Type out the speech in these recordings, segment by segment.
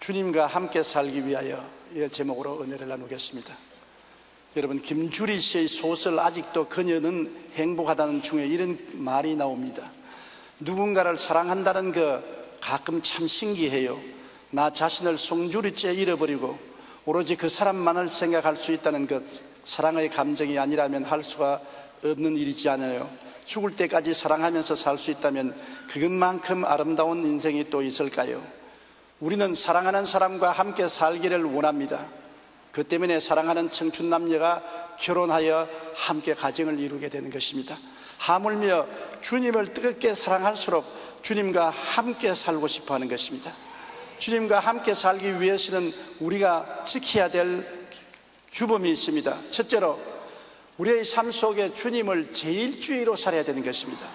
주님과 함께 살기 위하여 이 제목으로 은혜를 나누겠습니다. 여러분, 김주리 씨의 소설 아직도 그녀는 행복하다는 중에 이런 말이 나옵니다. 누군가를 사랑한다는 거 가끔 참 신기해요. 나 자신을 송주리째 잃어버리고 오로지 그 사람만을 생각할 수 있다는 것, 사랑의 감정이 아니라면 할 수가 없는 일이지 않아요. 죽을 때까지 사랑하면서 살 수 있다면 그것만큼 아름다운 인생이 또 있을까요? 우리는 사랑하는 사람과 함께 살기를 원합니다. 그 때문에 사랑하는 청춘 남녀가 결혼하여 함께 가정을 이루게 되는 것입니다. 하물며 주님을 뜨겁게 사랑할수록 주님과 함께 살고 싶어 하는 것입니다. 주님과 함께 살기 위해서는 우리가 지켜야 될 규범이 있습니다. 첫째로 우리의 삶 속에 주님을 제일주의로 살아야 되는 것입니다.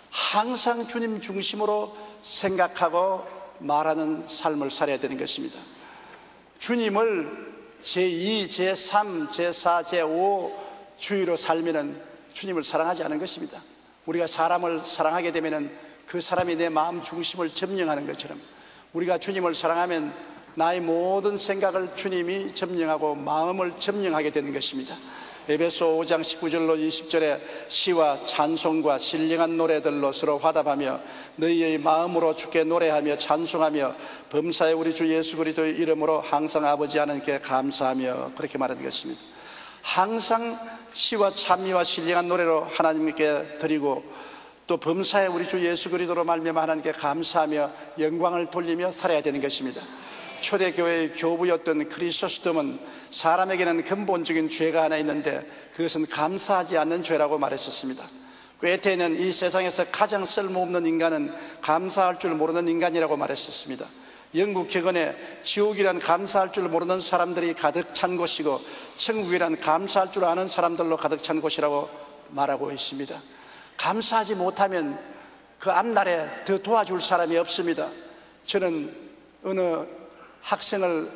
항상 주님 중심으로 생각하고 말하는 삶을 살아야 되는 것입니다. 주님을 제2, 제3, 제4, 제5 주의로 살면은 주님을 사랑하지 않은 것입니다. 우리가 사람을 사랑하게 되면은 그 사람이 내 마음 중심을 점령하는 것처럼 우리가 주님을 사랑하면 나의 모든 생각을 주님이 점령하고 마음을 점령하게 되는 것입니다. 에베소 5장 19절로 20절에 시와 찬송과 신령한 노래들로 서로 화답하며 너희의 마음으로 주께 노래하며 찬송하며 범사에 우리 주 예수 그리스도의 이름으로 항상 아버지 하나님께 감사하며, 그렇게 말하는 것입니다. 항상 시와 찬미와 신령한 노래로 하나님께 드리고 또 범사에 우리 주 예수 그리스도로 말미암아 하나님께 감사하며 영광을 돌리며 살아야 되는 것입니다. 초대교회의 교부였던 크리소스톰은 사람에게는 근본적인 죄가 하나 있는데 그것은 감사하지 않는 죄라고 말했었습니다. 괴테는 이 세상에서 가장 쓸모없는 인간은 감사할 줄 모르는 인간이라고 말했었습니다. 영국 격언에 지옥이란 감사할 줄 모르는 사람들이 가득 찬 곳이고 천국이란 감사할 줄 아는 사람들로 가득 찬 곳이라고 말하고 있습니다. 감사하지 못하면 그 앞날에 더 도와줄 사람이 없습니다. 저는 어느 학생을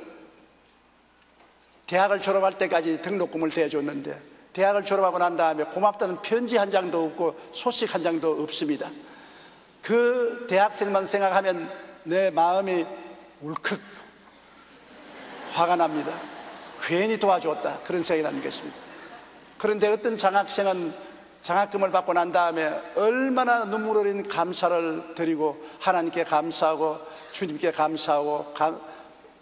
대학을 졸업할 때까지 등록금을 대줬는데 대학을 졸업하고 난 다음에 고맙다는 편지 한 장도 없고 소식 한 장도 없습니다. 그 대학생만 생각하면 내 마음이 울컥 화가 납니다. 괜히 도와줬다, 그런 생각이 나는 것입니다. 그런데 어떤 장학생은 장학금을 받고 난 다음에 얼마나 눈물 어린 감사를 드리고 하나님께 감사하고 주님께 감사하고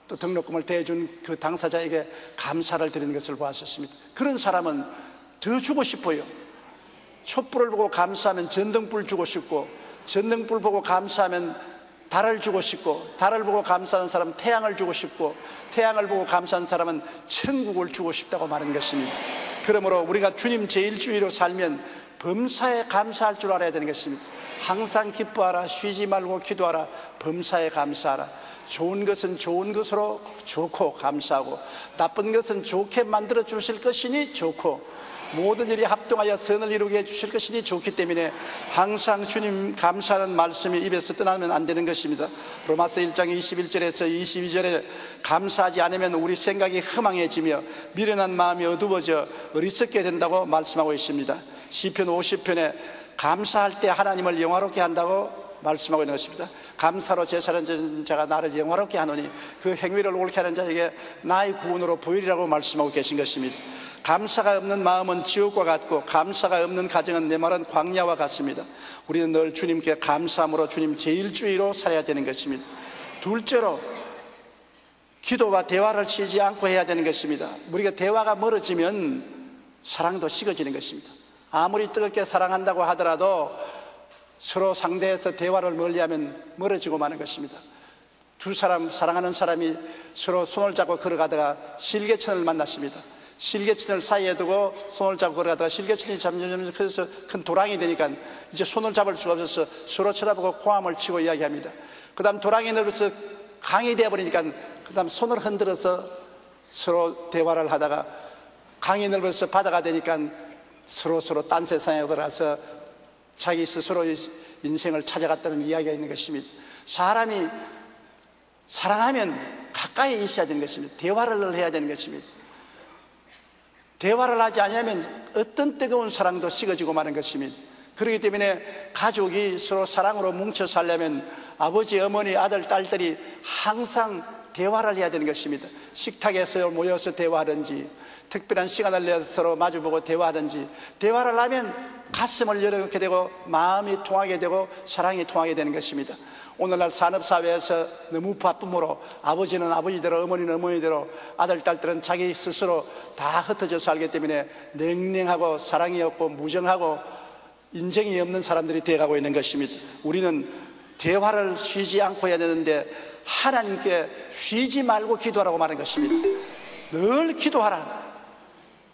또 등록금을 대준 그 당사자에게 감사를 드리는 것을 보았었습니다. 그런 사람은 더 주고 싶어요. 촛불을 보고 감사하면 전등불 주고 싶고, 전등불 보고 감사하면 달을 주고 싶고, 달을 보고 감사하는 사람은 태양을 주고 싶고, 태양을 보고 감사하는 사람은 천국을 주고 싶다고 말하는 것입니다. 그러므로 우리가 주님 제일주의로 살면 범사에 감사할 줄 알아야 되는 것입니다. 항상 기뻐하라, 쉬지 말고 기도하라, 범사에 감사하라. 좋은 것은 좋은 것으로 좋고 감사하고 나쁜 것은 좋게 만들어 주실 것이니 좋고 모든 일이 합동하여 선을 이루게 해주실 것이니 좋기 때문에 항상 주님 감사하는 말씀이 입에서 떠나면 안 되는 것입니다. 로마서 1장 21절에서 22절에 감사하지 않으면 우리 생각이 허망해지며 미련한 마음이 어두워져 어리석게 된다고 말씀하고 있습니다. 시편 50편에 감사할 때 하나님을 영화롭게 한다고 말씀하고 있는 것입니다. 감사로 제사하는 자가 나를 영화롭게 하노니 그 행위를 옳게 하는 자에게 나의 구원으로 보이리라고 말씀하고 계신 것입니다. 감사가 없는 마음은 지옥과 같고 감사가 없는 가정은 내 말은 광야와 같습니다. 우리는 늘 주님께 감사함으로 주님 제일주의로 살아야 되는 것입니다. 둘째로 기도와 대화를 쉬지 않고 해야 되는 것입니다. 우리가 대화가 멀어지면 사랑도 식어지는 것입니다. 아무리 뜨겁게 사랑한다고 하더라도 서로 상대해서 대화를 멀리하면 멀어지고 마는 것입니다. 두 사람, 사랑하는 사람이 서로 손을 잡고 걸어가다가 실개천을 만났습니다. 실개천을 사이에 두고 손을 잡고 걸어가다가 실개천이 점점 커서 큰 도랑이 되니까 이제 손을 잡을 수가 없어서 서로 쳐다보고 고함을 치고 이야기합니다. 그 다음 도랑이 넓어서 강이 되어버리니까 그 다음 손을 흔들어서 서로 대화를 하다가 강이 넓어서 바다가 되니까 서로 딴 세상에 들어가서 자기 스스로의 인생을 찾아갔다는 이야기가 있는 것입니다. 사람이 사랑하면 가까이 있어야 되는 것입니다. 대화를 해야 되는 것입니다. 대화를 하지 않으면 어떤 뜨거운 사랑도 식어지고 마는 것입니다. 그렇기 때문에 가족이 서로 사랑으로 뭉쳐 살려면 아버지, 어머니, 아들, 딸들이 항상 대화를 해야 되는 것입니다. 식탁에서 모여서 대화하든지, 특별한 시간을 내서 서로 마주보고 대화하든지, 대화를 하면 가슴을 열어놓게 되고 마음이 통하게 되고 사랑이 통하게 되는 것입니다. 오늘날 산업사회에서 너무 바쁨으로 아버지는 아버지대로, 어머니는 어머니대로, 아들, 딸들은 자기 스스로 다 흩어져 살기 때문에 냉랭하고 사랑이 없고 무정하고 인정이 없는 사람들이 되어가고 있는 것입니다. 우리는 대화를 쉬지 않고 해야 되는데 하나님께 쉬지 말고 기도하라고 말한 것입니다. 늘 기도하라.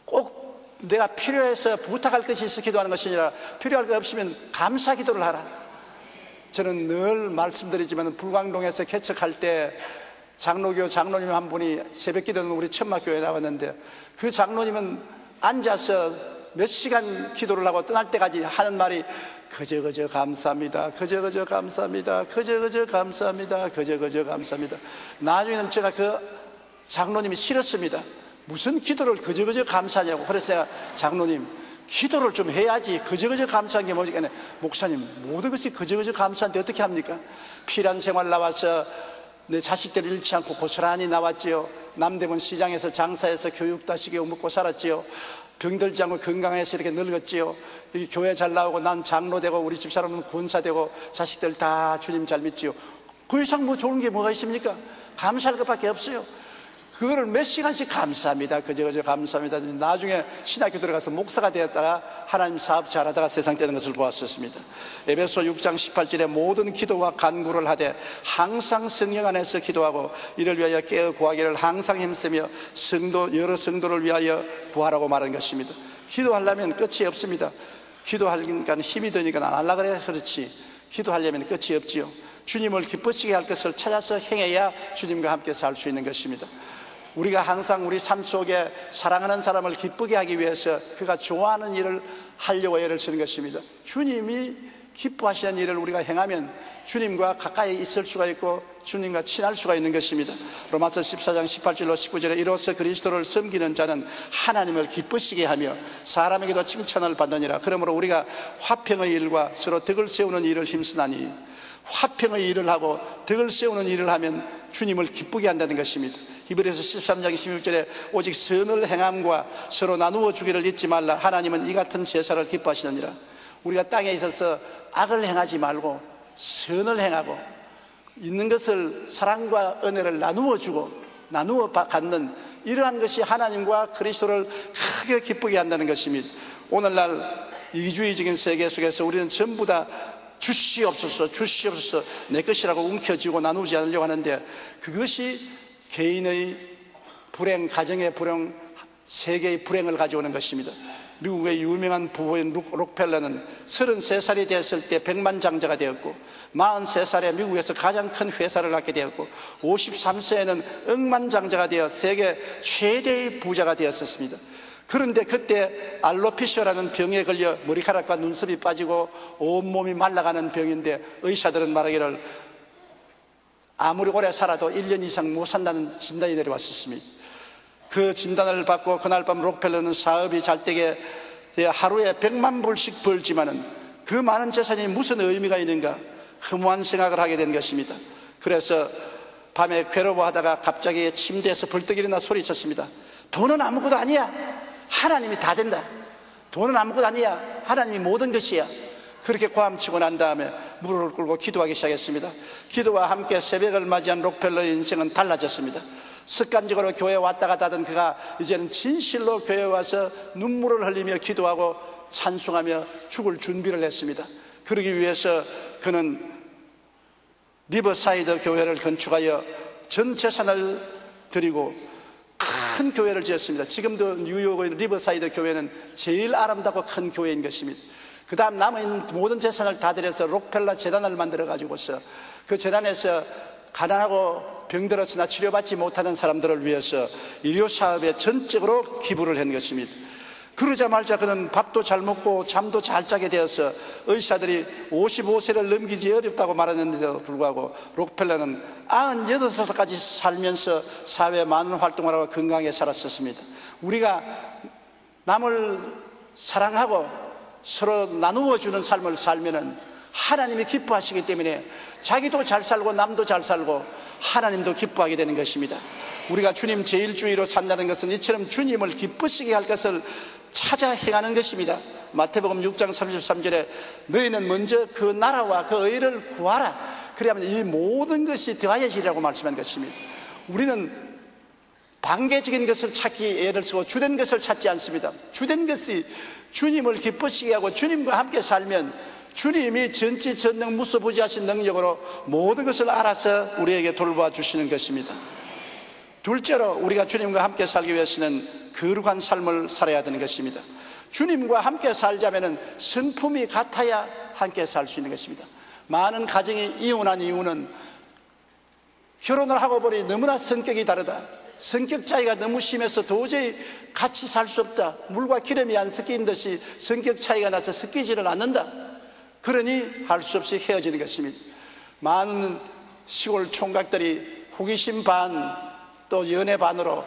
꼭 내가 필요해서 부탁할 것이 있어 기도하는 것이 아니라 필요할 것 없으면 감사 기도를 하라. 저는 늘 말씀드리지만 불광동에서 개척할 때 장로교 장로님 한 분이 새벽 기도는 우리 천막교회에 나왔는데, 그 장로님은 앉아서 몇 시간 기도를 하고 떠날 때까지 하는 말이 그저 감사합니다, 그저 감사합니다, 그저 감사합니다, 그저 감사합니다. 나중에는 제가 그 장로님이 싫었습니다. 무슨 기도를 그저 감사하냐고. 그래서 제가 장로님, 기도를 좀 해야지 그저 감사한 게 뭐지? 목사님, 모든 것이 그저 감사한데 어떻게 합니까? 피란 생활 나와서 내 자식들 잃지 않고 고스란히 나왔지요. 남대문 시장에서 장사해서 교육도 시키고 먹고 살았지요. 병들지 않고 건강해서 이렇게 늙었지요. 여기 교회 잘 나오고 난 장로 되고 우리 집사람은 권사 되고 자식들 다 주님 잘 믿지요. 그 이상 뭐 좋은 게 뭐가 있습니까? 감사할 것밖에 없어요. 그거를 몇 시간씩 감사합니다, 그저 감사합니다. 나중에 신학교 들어가서 목사가 되었다가 하나님 사업 잘하다가 세상 떼는 것을 보았었습니다. 에베소 6장 18절에 모든 기도와 간구를 하되 항상 성령 안에서 기도하고 이를 위하여 깨어 구하기를 항상 힘쓰며 여러 성도를 위하여 구하라고 말한 것입니다. 기도하려면 끝이 없습니다. 기도하니까 힘이 드니까 안 하려고 그래. 그렇지. 기도하려면 끝이 없지요. 주님을 기쁘시게 할 것을 찾아서 행해야 주님과 함께 살 수 있는 것입니다. 우리가 항상 우리 삶 속에 사랑하는 사람을 기쁘게 하기 위해서 그가 좋아하는 일을 하려고 애를 쓰는 것입니다. 주님이 기뻐하시는 일을 우리가 행하면 주님과 가까이 있을 수가 있고 주님과 친할 수가 있는 것입니다. 로마서 14장 18절로 19절에 이로써 그리스도를 섬기는 자는 하나님을 기쁘시게 하며 사람에게도 칭찬을 받느니라. 그러므로 우리가 화평의 일과 서로 덕을 세우는 일을 힘쓰나니, 화평의 일을 하고 덕을 세우는 일을 하면 주님을 기쁘게 한다는 것입니다. 히브리서 13장 26절에 오직 선을 행함과 서로 나누어 주기를 잊지 말라. 하나님은 이 같은 제사를 기뻐하시느니라. 우리가 땅에 있어서 악을 행하지 말고 선을 행하고 있는 것을 사랑과 은혜를 나누어 주고 나누어 갖는 이러한 것이 하나님과 그리스도를 크게 기쁘게 한다는 것입니다. 오늘날 이주의적인 세계 속에서 우리는 전부 다 주시옵소서 내 것이라고 움켜쥐고 나누지 않으려고 하는데, 그것이 개인의 불행, 가정의 불행, 세계의 불행을 가져오는 것입니다. 미국의 유명한 부부인 록펠러는 33살이 됐을 때 백만장자가 되었고 43살에 미국에서 가장 큰 회사를 갖게 되었고 53세에는 억만장자가 되어 세계 최대의 부자가 되었었습니다. 그런데 그때 알로피시아라는 병에 걸려 머리카락과 눈썹이 빠지고 온몸이 말라가는 병인데 의사들은 말하기를 아무리 오래 살아도 1년 이상 못 산다는 진단이 내려왔었습니다. 그 진단을 받고 그날 밤 록펠러는 사업이 잘 되게 하루에 100만 불씩 벌지만은 그 많은 재산이 무슨 의미가 있는가 허무한 생각을 하게 된 것입니다. 그래서 밤에 괴로워하다가 갑자기 침대에서 벌떡 일어나 소리쳤습니다. 돈은 아무것도 아니야. 하나님이 다 된다. 돈은 아무것도 아니야. 하나님이 모든 것이야. 그렇게 고함치고 난 다음에 무릎을 꿇고 기도하기 시작했습니다. 기도와 함께 새벽을 맞이한 록펠러의 인생은 달라졌습니다. 습관적으로 교회에 왔다 갔다 하던 그가 이제는 진실로 교회에 와서 눈물을 흘리며 기도하고 찬송하며 죽을 준비를 했습니다. 그러기 위해서 그는 리버사이드 교회를 건축하여 전 재산을 드리고 큰 교회를 지었습니다. 지금도 뉴욕의 리버사이드 교회는 제일 아름답고 큰 교회인 것입니다. 그 다음 남은 모든 재산을 다 들여서 록펠러 재단을 만들어 가지고서 그 재단에서 가난하고 병들었으나 치료받지 못하는 사람들을 위해서 의료사업에 전적으로 기부를 한 것입니다. 그러자마자 그는 밥도 잘 먹고 잠도 잘 자게 되어서 의사들이 55세를 넘기지 어렵다고 말했는데도 불구하고 록펠러는 98살까지 살면서 사회에 많은 활동을 하고 건강하게 살았었습니다. 우리가 남을 사랑하고 서로 나누어 주는 삶을 살면은 하나님이 기뻐하시기 때문에 자기도 잘 살고 남도 잘 살고 하나님도 기뻐하게 되는 것입니다. 우리가 주님 제일주의로 산다는 것은 이처럼 주님을 기쁘시게 할 것을 찾아 행하는 것입니다. 마태복음 6장 33절에 너희는 먼저 그 나라와 그 의를 구하라. 그래야만 이 모든 것이 더하여지리라고 말씀한 것입니다. 우리는 반개적인 것을 찾기 애를 쓰고 주된 것을 찾지 않습니다. 주된 것이 주님을 기쁘시게 하고 주님과 함께 살면 주님이 전지전능 무소부지하신 능력으로 모든 것을 알아서 우리에게 돌봐 주시는 것입니다. 둘째로 우리가 주님과 함께 살기 위해서는 거룩한 삶을 살아야 되는 것입니다. 주님과 함께 살자면 성품이 같아야 함께 살 수 있는 것입니다. 많은 가정이 이혼한 이유는 결혼을 하고 보니 너무나 성격이 다르다, 성격 차이가 너무 심해서 도저히 같이 살 수 없다, 물과 기름이 안 섞인 듯이 성격 차이가 나서 섞이지를 않는다, 그러니 할 수 없이 헤어지는 것입니다. 많은 시골 총각들이 호기심 반 또 연애 반으로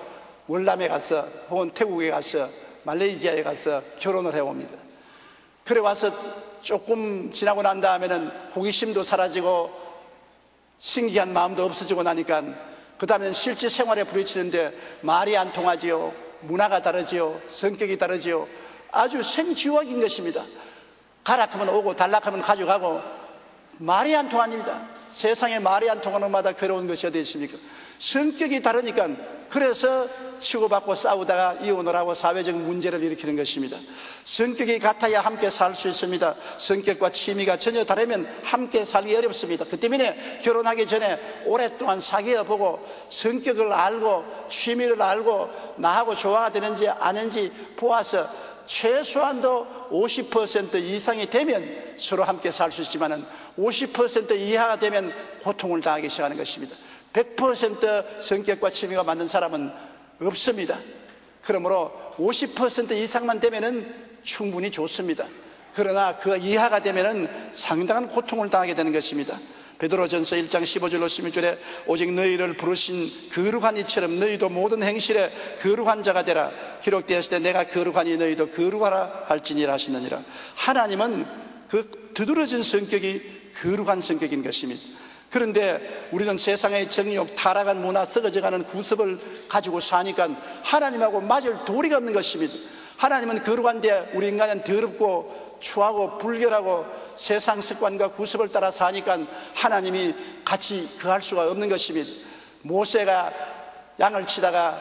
월남에 가서 혹은 태국에 가서 말레이시아에 가서 결혼을 해옵니다. 그래 와서 조금 지나고 난 다음에는 호기심도 사라지고 신기한 마음도 없어지고 나니까 그 다음에는 실제 생활에 부딪히는데 말이 안 통하지요, 문화가 다르지요, 성격이 다르지요. 아주 생쥐와인 것입니다. 가라 하면 오고 달라 하면 가져가고 말이 안 통합니다. 세상에 말이 안 통하는 것마다 괴로운 것이 어디 있습니까? 성격이 다르니까 그래서 치고받고 싸우다가 이혼을 하고 사회적 문제를 일으키는 것입니다. 성격이 같아야 함께 살 수 있습니다. 성격과 취미가 전혀 다르면 함께 살기 어렵습니다. 그 때문에 결혼하기 전에 오랫동안 사귀어보고 성격을 알고 취미를 알고 나하고 조화가 되는지 아닌지 보아서 최소한도 50% 이상이 되면 서로 함께 살 수 있지만 50% 이하가 되면 고통을 당하기 시작하는 것입니다. 100% 성격과 취미가 맞는 사람은 없습니다. 그러므로 50% 이상만 되면 충분히 좋습니다. 그러나 그 이하가 되면 상당한 고통을 당하게 되는 것입니다. 베드로전서 1장 15절로 16절에 오직 너희를 부르신 거룩한 이처럼 너희도 모든 행실에 거룩한 자가 되라. 기록되었을 때 내가 거룩하니 너희도 거룩하라 할지니라 하시느니라. 하나님은 그 두드러진 성격이 거룩한 성격인 것입니다. 그런데 우리는 세상의 정욕, 타락한 문화, 썩어져가는 구습을 가지고 사니까 하나님하고 맞을 도리가 없는 것입니다. 하나님은 거룩한데 우리 인간은 더럽고 추하고 불결하고 세상 습관과 구습을 따라 사니까 하나님이 같이 거할 수가 없는 것입니다. 모세가 양을 치다가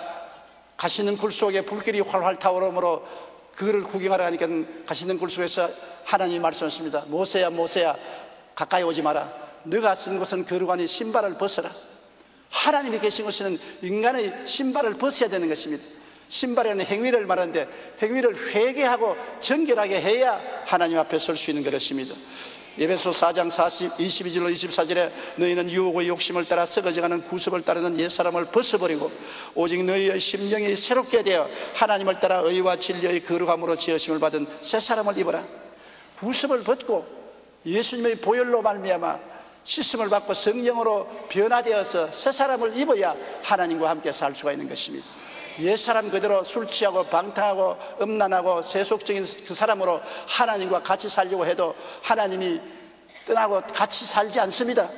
가시는 굴 속에 불길이 활활 타오르므로 그를 구경하러 가니까 가시는 굴 속에서 하나님이 말씀하십니다. 모세야 모세야 가까이 오지 마라. 너가 쓴 것은 거룩하니 신발을 벗어라. 하나님이 계신 것은 인간의 신발을 벗어야 되는 것입니다. 신발에는 행위를 말하는데 행위를 회개하고 정결하게 해야 하나님 앞에 설 수 있는 것입니다. 에베소 4장 22절로 24절에 너희는 유혹의 욕심을 따라 썩어져가는 구습을 따르는 옛사람을 벗어버리고 오직 너희의 심령이 새롭게 되어 하나님을 따라 의와 진리의 거룩함으로 지으심을 받은 새 사람을 입어라. 구습을 벗고 예수님의 보혈로 말미암아 씻음을 받고 성령으로 변화되어서 새 사람을 입어야 하나님과 함께 살 수가 있는 것입니다. 옛사람 그대로 술 취하고 방탕하고 음란하고 세속적인 그 사람으로 하나님과 같이 살려고 해도 하나님이 떠나고 같이 살지 않습니다.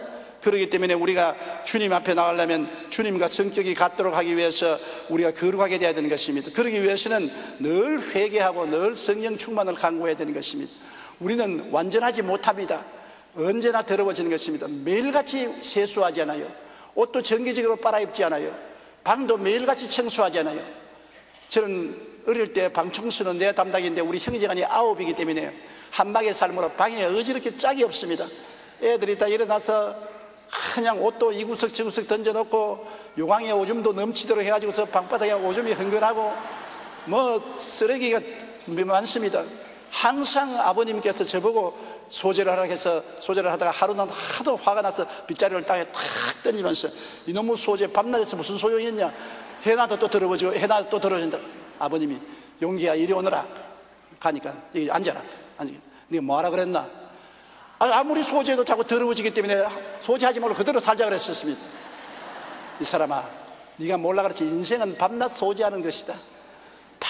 그렇기 때문에 우리가 주님 앞에 나가려면 주님과 성격이 같도록 하기 위해서 우리가 거룩하게 되어야 되는 것입니다. 그러기 위해서는 늘 회개하고 늘 성령 충만을 강구해야 되는 것입니다. 우리는 완전하지 못합니다. 언제나 더러워지는 것입니다. 매일같이 세수하지 않아요. 옷도 정기적으로 빨아입지 않아요. 방도 매일같이 청소하지 않아요. 저는 어릴 때 방 청소는 내 담당인데 우리 형제간이 9이기 때문에 한방의 삶으로 방에 어지럽게 짝이 없습니다. 애들이 다 일어나서 그냥 옷도 이구석 저구석 던져놓고 요강에 오줌도 넘치도록 해가지고서 방바닥에 오줌이 흥건하고 뭐 쓰레기가 많습니다. 항상 아버님께서 저보고 소재를 하라고 해서 소재를 하다가 하루는 하도 화가 나서 빗자루를 땅에 탁 던지면서 이놈의 소재 밤낮에서 무슨 소용이었냐, 해놔도 또 더러워지고 해놔도 또 더러워진다. 아버님이 용기야 이리 오너라 가니까 여기 앉아라. 네가 뭐하라 그랬나? 아무리 소재도 자꾸 더러워지기 때문에 소재하지 말고 그대로 살자 그랬었습니다. 이 사람아 네가 몰라 그렇지 인생은 밤낮 소재하는 것이다.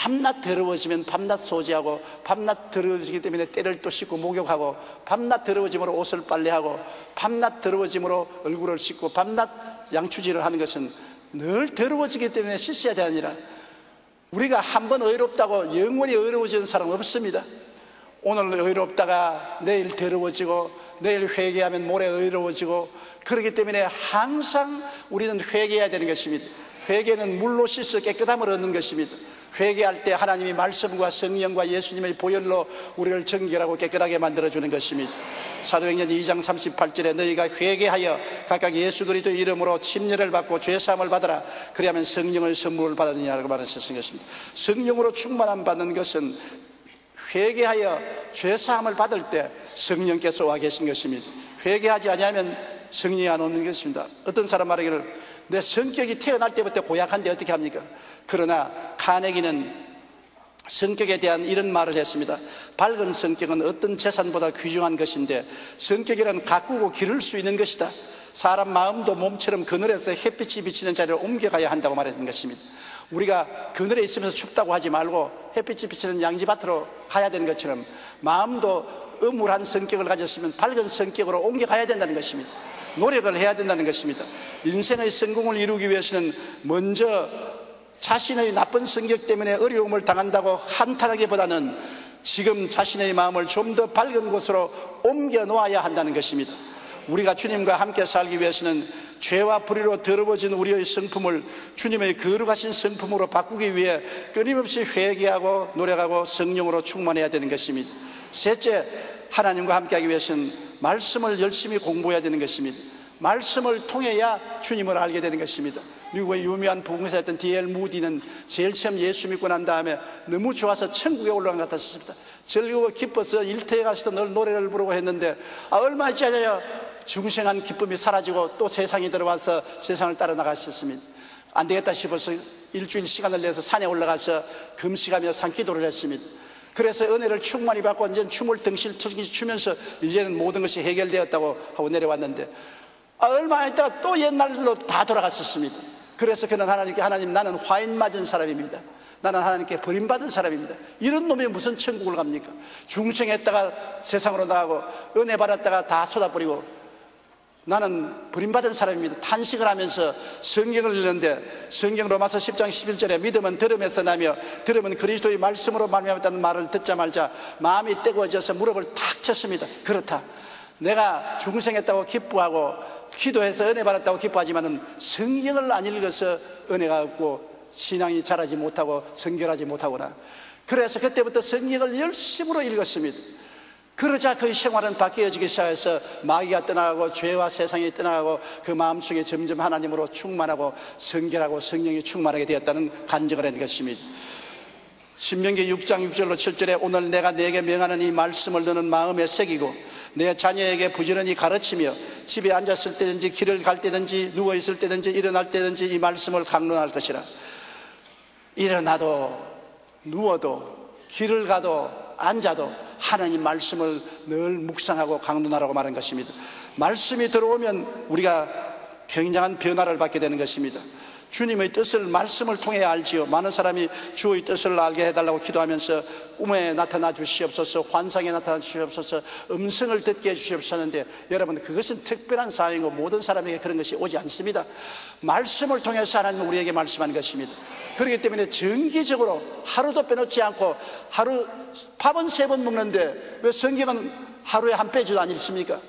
밤낮 더러워지면 밤낮 소지하고, 밤낮 더러워지기 때문에 때를 또 씻고 목욕하고, 밤낮 더러워짐으로 옷을 빨래하고, 밤낮 더러워짐으로 얼굴을 씻고, 밤낮 양추질을 하는 것은 늘 더러워지기 때문에 씻어야 되는 아니라, 우리가 한번 의롭다고 영원히 의로워지는 사람은 없습니다. 오늘 의롭다가 내일 더러워지고, 내일 회개하면 모레 의로워지고, 그렇기 때문에 항상 우리는 회개해야 되는 것입니다. 회개는 물로 씻어 깨끗함을 얻는 것입니다. 회개할 때 하나님이 말씀과 성령과 예수님의 보혈로 우리를 정결하고 깨끗하게 만들어주는 것입니다. 사도행전 2장 38절에 너희가 회개하여 각각 예수 그리스도 이름으로 침례를 받고 죄사함을 받으라. 그리하면 성령을 선물을 받으느냐라고 말하셨던 것입니다. 성령으로 충만함 받는 것은 회개하여 죄사함을 받을 때 성령께서 와 계신 것입니다. 회개하지 아니하면 성령이 안 오는 것입니다. 어떤 사람 말하기를 내 성격이 태어날 때부터 고약한데 어떻게 합니까? 그러나 카네기는 성격에 대한 이런 말을 했습니다. 밝은 성격은 어떤 재산보다 귀중한 것인데, 성격이란 가꾸고 기를 수 있는 것이다. 사람 마음도 몸처럼 그늘에서 햇빛이 비치는 자리를 옮겨가야 한다고 말했던 것입니다. 우리가 그늘에 있으면서 춥다고 하지 말고 햇빛이 비치는 양지밭으로 가야 되는 것처럼, 마음도 음울한 성격을 가졌으면 밝은 성격으로 옮겨가야 된다는 것입니다. 노력을 해야 된다는 것입니다. 인생의 성공을 이루기 위해서는 먼저 자신의 나쁜 성격 때문에 어려움을 당한다고 한탄하기보다는 지금 자신의 마음을 좀 더 밝은 곳으로 옮겨 놓아야 한다는 것입니다. 우리가 주님과 함께 살기 위해서는 죄와 불의로 더러워진 우리의 성품을 주님의 거룩하신 성품으로 바꾸기 위해 끊임없이 회개하고 노력하고 성령으로 충만해야 되는 것입니다. 셋째, 하나님과 함께하기 위해서는 말씀을 열심히 공부해야 되는 것입니다. 말씀을 통해야 주님을 알게 되는 것입니다. 미국의 유명한 부흥사였던 D.L. 무디는 제일 처음 예수 믿고 난 다음에 너무 좋아서 천국에 올라간 것 같았습니다. 즐거워 기뻐서 일터에 가서도 늘 노래를 부르고 했는데, 얼마 있지 않아요 중생한 기쁨이 사라지고 또 세상에 들어와서 세상을 따라 나가셨습니다. 안 되겠다 싶어서 일주일 시간을 내서 산에 올라가서 금식하며 산기도를 했습니다. 그래서 은혜를 충만히 받고 이제 춤을 덩실 추면서 이제는 모든 것이 해결되었다고 하고 내려왔는데, 얼마 있다가 또 옛날로 다 돌아갔었습니다. 그래서 그는 하나님께, 하나님 나는 화인 맞은 사람입니다. 나는 하나님께 버림받은 사람입니다. 이런 놈이 무슨 천국을 갑니까? 중생했다가 세상으로 나가고 은혜 받았다가 다 쏟아버리고, 나는 버림받은 사람입니다. 탄식을 하면서 성경을 읽는데, 성경 로마서 10장 11절에 믿음은 들음에서 나며 들음은 그리스도의 말씀으로 말미암았다는 말을 듣자마자 마음이 뜨거워져서 무릎을 탁 쳤습니다. 그렇다, 내가 중생했다고 기뻐하고 기도해서 은혜 받았다고 기뻐하지만은 성경을 안 읽어서 은혜가 없고 신앙이 자라지 못하고 성결하지 못하구나. 그래서 그때부터 성경을 열심으로 읽었습니다. 그러자 그의 생활은 바뀌어지기 시작해서 마귀가 떠나가고 죄와 세상이 떠나가고 그 마음속에 점점 하나님으로 충만하고 성결하고 성령이 충만하게 되었다는 간증을 한 것입니다. 신명기 6장 6절로 7절에 오늘 내가 네게 명하는 이 말씀을 너는 마음에 새기고 내 자녀에게 부지런히 가르치며 집에 앉았을 때든지 길을 갈 때든지 누워있을 때든지 일어날 때든지 이 말씀을 강론할 것이라. 일어나도 누워도 길을 가도 앉아도 하나님 말씀을 늘 묵상하고 강론하라고 말한 것입니다. 말씀이 들어오면 우리가 굉장한 변화를 받게 되는 것입니다. 주님의 뜻을 말씀을 통해 알지요. 많은 사람이 주의 뜻을 알게 해달라고 기도하면서 꿈에 나타나 주시옵소서, 환상에 나타나 주시옵소서, 음성을 듣게 해주시옵소서 하는데, 여러분 그것은 특별한 사항이고 모든 사람에게 그런 것이 오지 않습니다. 말씀을 통해서 하나님은 우리에게 말씀하는 것입니다. 그렇기 때문에 정기적으로 하루도 빼놓지 않고, 하루 밥은 3번 먹는데 왜 성경은 하루에 한 페이지도 안 읽습니까?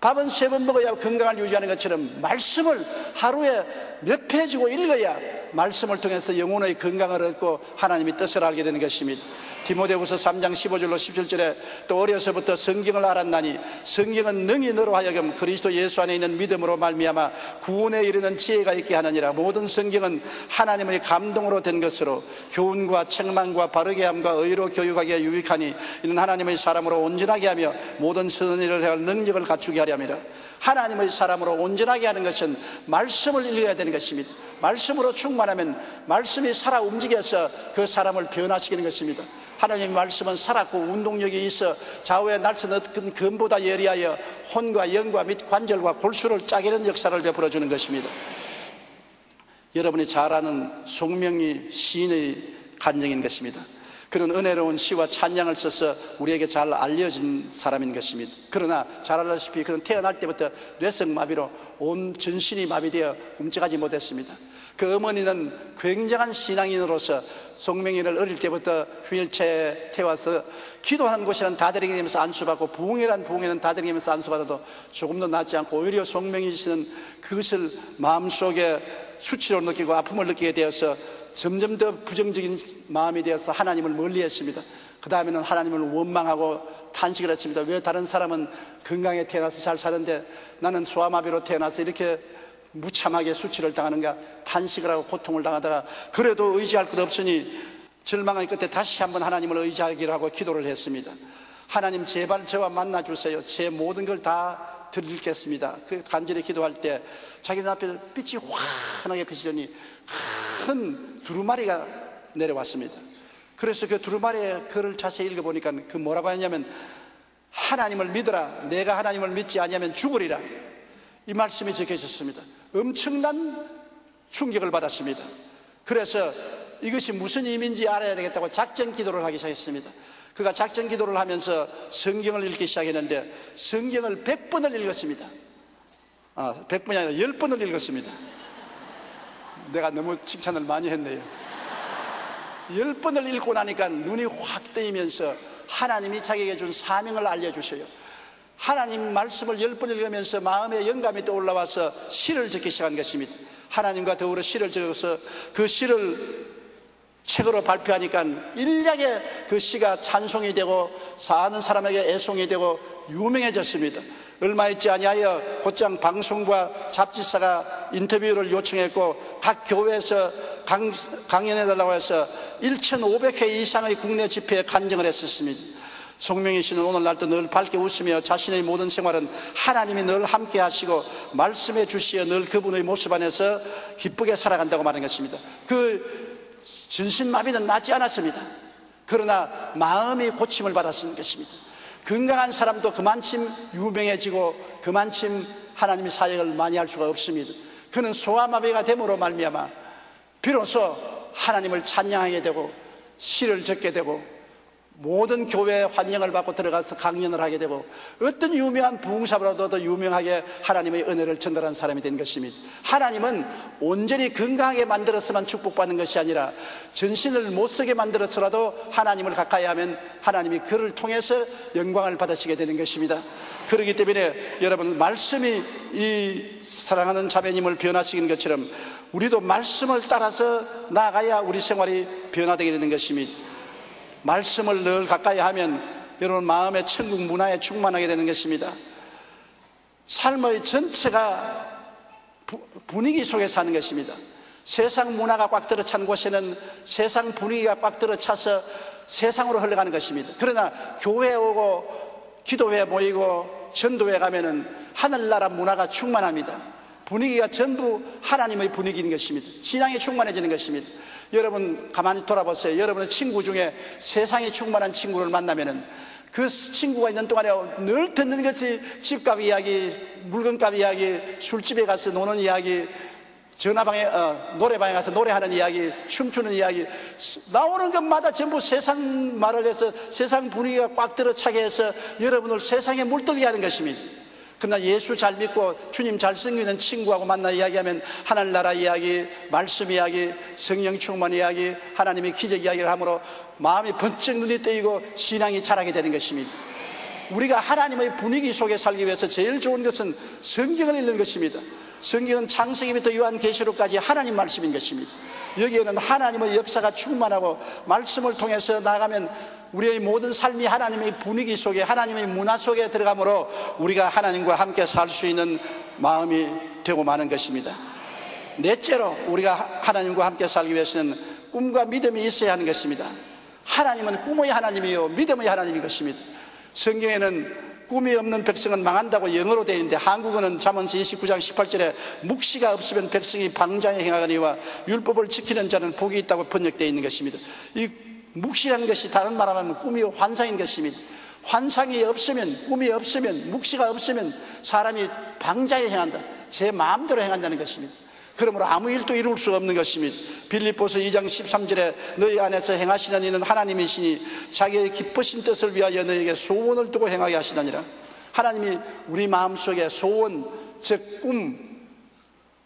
밥은 3번 먹어야 건강을 유지하는 것처럼 말씀을 하루에 몇 페이지고 읽어야 말씀을 통해서 영혼의 건강을 얻고 하나님의 뜻을 알게 되는 것입니다. 디모데후서 3장 15절로 17절에 또 어려서부터 성경을 알았나니 성경은 능히 너로 하여금 그리스도 예수 안에 있는 믿음으로 말미암아 구원에 이르는 지혜가 있게 하느니라. 모든 성경은 하나님의 감동으로 된 것으로 교훈과 책망과 바르게 함과 의로 교육하기에 유익하니 이는 하나님의 사람으로 온전하게 하며 모든 선한 일을 할 능력을 갖추게 하려 함이라. 하나님의 사람으로 온전하게 하는 것은 말씀을 읽어야 되는 것입니다. 말씀으로 충만하면 말씀이 살아 움직여서 그 사람을 변화시키는 것입니다. 하나님의 말씀은 살았고 운동력이 있어 좌우의 날선 어떤 검보다 예리하여 혼과 영과 및 관절과 골수를 짜게는 역사를 베풀어 주는 것입니다. 여러분이 잘 아는 송명희 시인의 간증인 것입니다. 그런 은혜로운 시와 찬양을 써서 우리에게 잘 알려진 사람인 것입니다. 그러나 잘 알다시피 그는 태어날 때부터 뇌성마비로 온 전신이 마비되어 움직이지 못했습니다. 그 어머니는 굉장한 신앙인으로서 송명이를 어릴 때부터 휠체어에 태워서 기도하는 곳이란 다스리면서 안수받고 부흥회란 부흥회는 다스리면서 안수받아도 조금도 낫지 않고 오히려 송명이 씨는 그것을 마음속에 수치로 느끼고 아픔을 느끼게 되어서 점점 더 부정적인 마음이 되어서 하나님을 멀리했습니다. 그 다음에는 하나님을 원망하고 탄식을 했습니다. 왜 다른 사람은 건강에 태어나서 잘 사는데 나는 소아마비로 태어나서 이렇게 무참하게 수치를 당하는가, 탄식을 하고 고통을 당하다가 그래도 의지할 것 없으니 절망의 끝에 다시 한번 하나님을 의지하기로 하고 기도를 했습니다. 하나님 제발 저와 만나주세요. 제 모든 걸 다 드리겠습니다. 그 간절히 기도할 때 자기 눈앞에 빛이 환하게 비치더니 큰 두루마리가 내려왔습니다. 그래서 그 두루마리의 글을 자세히 읽어보니까 그 뭐라고 하냐면 하나님을 믿어라. 내가 하나님을 믿지 아니하면 죽으리라. 이 말씀이 적혀 있었습니다. 엄청난 충격을 받았습니다. 그래서 이것이 무슨 의미인지 알아야 되겠다고 작전 기도를 하기 시작했습니다. 그가 작전 기도를 하면서 성경을 읽기 시작했는데 성경을 100번을 읽었습니다. 100번이 아니라 10번을 읽었습니다. 내가 너무 칭찬을 많이 했네요. 10번을 읽고 나니까 눈이 확 뜨이면서 하나님이 자기에게 준 사명을 알려주셔요. 하나님 말씀을 10번 읽으면서 마음에 영감이 떠올라와서 시를 적기 시작한 것입니다. 하나님과 더불어 시를 적어서 그 시를 책으로 발표하니까 일약에 그 시가 찬송이 되고 사는 사람에게 애송이 되고 유명해졌습니다. 얼마 있지 아니하여 곧장 방송과 잡지사가 인터뷰를 요청했고 각 교회에서 강연해달라고 해서 1,500회 이상의 국내 집회에 간증을 했었습니다. 송명희 씨는 오늘날도 늘 밝게 웃으며 자신의 모든 생활은 하나님이 늘 함께 하시고 말씀해 주시어 늘 그분의 모습 안에서 기쁘게 살아간다고 말하는 것입니다. 그 전신마비는 낫지 않았습니다. 그러나 마음이 고침을 받았는 것입니다. 건강한 사람도 그만큼 유명해지고 그만큼 하나님의 사역을 많이 할 수가 없습니다. 그는 소아마비가 됨으로 말미암아 비로소 하나님을 찬양하게 되고 시를 적게 되고 모든 교회에 환영을 받고 들어가서 강연을 하게 되고 어떤 유명한 부흥사보다도 더 유명하게 하나님의 은혜를 전달한 사람이 된 것입니다. 하나님은 온전히 건강하게 만들어서만 축복받는 것이 아니라 전신을 못쓰게 만들어서라도 하나님을 가까이 하면 하나님이 그를 통해서 영광을 받으시게 되는 것입니다. 그렇기 때문에 여러분 말씀이 이 사랑하는 자매님을 변화시키는 것처럼 우리도 말씀을 따라서 나아가야 우리 생활이 변화되게 되는 것입니다. 말씀을 늘 가까이 하면 여러분 마음의 천국 문화에 충만하게 되는 것입니다. 삶의 전체가 분위기 속에 사는 것입니다. 세상 문화가 꽉 들어찬 곳에는 세상 분위기가 꽉 들어차서 세상으로 흘러가는 것입니다. 그러나 교회에 오고 기도회에 모이고 전도회 가면은 하늘나라 문화가 충만합니다. 분위기가 전부 하나님의 분위기인 것입니다. 신앙이 충만해지는 것입니다. 여러분 가만히 돌아보세요. 여러분의 친구 중에 세상이 충만한 친구를 만나면은 그 친구가 있는 동안에 늘 듣는 것이 집값 이야기, 물건값 이야기, 술집에 가서 노는 이야기, 전화방에 노래방에 가서 노래하는 이야기, 춤추는 이야기, 나오는 것마다 전부 세상 말을 해서 세상 분위기가 꽉 들어차게 해서 여러분을 세상에 물들게 하는 것입니다. 그러나 예수 잘 믿고 주님 잘 섬기는 친구하고 만나 이야기하면 하늘나라 이야기, 말씀 이야기, 성령 충만 이야기, 하나님의 기적 이야기를 함으로 마음이 번쩍 눈이 뜨이고 신앙이 자라게 되는 것입니다. 우리가 하나님의 분위기 속에 살기 위해서 제일 좋은 것은 성경을 읽는 것입니다. 성경은 창세기부터 요한계시록까지 하나님 말씀인 것입니다. 여기에는 하나님의 역사가 충만하고 말씀을 통해서 나가면 우리의 모든 삶이 하나님의 분위기 속에 하나님의 문화 속에 들어가므로 우리가 하나님과 함께 살 수 있는 마음이 되고 마는 것입니다. 넷째로 우리가 하나님과 함께 살기 위해서는 꿈과 믿음이 있어야 하는 것입니다. 하나님은 꿈의 하나님이요 믿음의 하나님인 것입니다. 성경에는 꿈이 없는 백성은 망한다고 영어로 되어 있는데 한국어는 잠언서 29장 18절에 묵시가 없으면 백성이 방장에 행하거니와 율법을 지키는 자는 복이 있다고 번역되어 있는 것입니다. 이 묵시라는 것이 다른 말하면 꿈이요 환상인 것입니다. 환상이 없으면, 꿈이 없으면, 묵시가 없으면 사람이 방자에 행한다, 제 마음대로 행한다는 것입니다. 그러므로 아무 일도 이룰 수 없는 것입니다. 빌립보서 2장 13절에 너희 안에서 행하시는 이는 하나님이시니 자기의 기쁘신 뜻을 위하여 너희에게 소원을 두고 행하게 하시느니라. 하나님이 우리 마음속에 소원, 즉 꿈,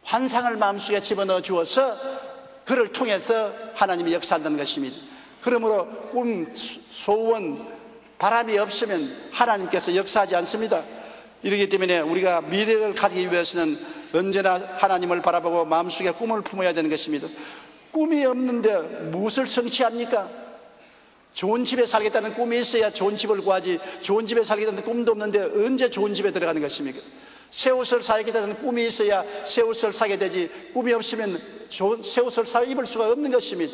환상을 마음속에 집어넣어 주어서 그를 통해서 하나님이 역사한다는 것입니다. 그러므로 꿈, 소원, 바람이 없으면 하나님께서 역사하지 않습니다. 이렇기 때문에 우리가 미래를 가지기 위해서는 언제나 하나님을 바라보고 마음속에 꿈을 품어야 되는 것입니다. 꿈이 없는데 무엇을 성취합니까? 좋은 집에 살겠다는 꿈이 있어야 좋은 집을 구하지, 좋은 집에 살겠다는 꿈도 없는데 언제 좋은 집에 들어가는 것입니까? 새 옷을 사겠다는 꿈이 있어야 새 옷을 사게 되지, 꿈이 없으면 새 옷을 사 입을 수가 없는 것입니다.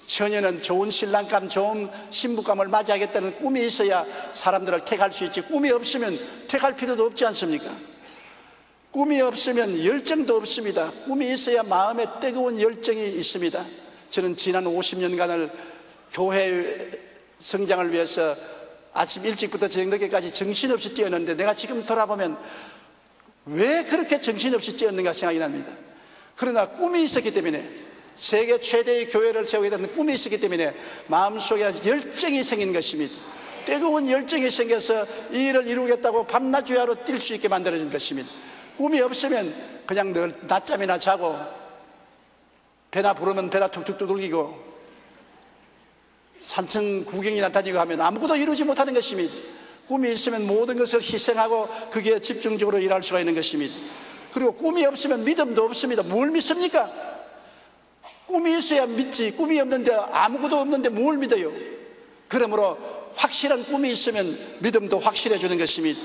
처녀는 좋은 신랑감, 좋은 신부감을 맞이하겠다는 꿈이 있어야 사람들을 택할 수 있지, 꿈이 없으면 택할 필요도 없지 않습니까? 꿈이 없으면 열정도 없습니다. 꿈이 있어야 마음에 뜨거운 열정이 있습니다. 저는 지난 50년간을 교회 성장을 위해서 아침 일찍부터 저녁까지 정신없이 뛰었는데, 내가 지금 돌아보면 왜 그렇게 정신없이 뛰었는가 생각이 납니다. 그러나 꿈이 있었기 때문에, 세계 최대의 교회를 세우겠다는 꿈이 있었기 때문에 마음속에 열정이 생긴 것입니다. 뜨거운 열정이 생겨서 이 일을 이루겠다고 밤낮 주야로 뛸 수 있게 만들어진 것입니다. 꿈이 없으면 그냥 늘 낮잠이나 자고, 배나 부르면 배나 툭툭 두들기고, 산천 구경이나 다니고 하면 아무것도 이루지 못하는 것입니다. 꿈이 있으면 모든 것을 희생하고 거기에 집중적으로 일할 수가 있는 것입니다. 그리고 꿈이 없으면 믿음도 없습니다. 뭘 믿습니까? 꿈이 있어야 믿지, 꿈이 없는데, 아무것도 없는데 뭘 믿어요? 그러므로 확실한 꿈이 있으면 믿음도 확실해지는 것입니다.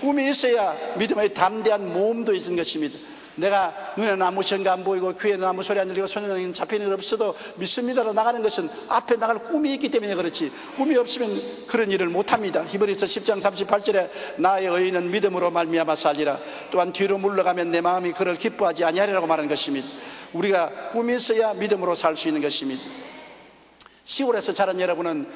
꿈이 있어야 믿음의 담대한 모험도 있는 것입니다. 내가 눈에는 아무 시험가 안 보이고 귀에는 아무 소리 안 들리고 손에는 잡히는 일 없어도 믿습니다로 나가는 것은 앞에 나갈 꿈이 있기 때문에 그렇지, 꿈이 없으면 그런 일을 못합니다. 히브리서 10장 38절에 나의 의인은 믿음으로 말미암아 살리라. 또한 뒤로 물러가면 내 마음이 그를 기뻐하지 아니하리라고 말하는 것입니다. 우리가 꿈이 있어야 믿음으로 살 수 있는 것입니다. 시골에서 자란 여러분은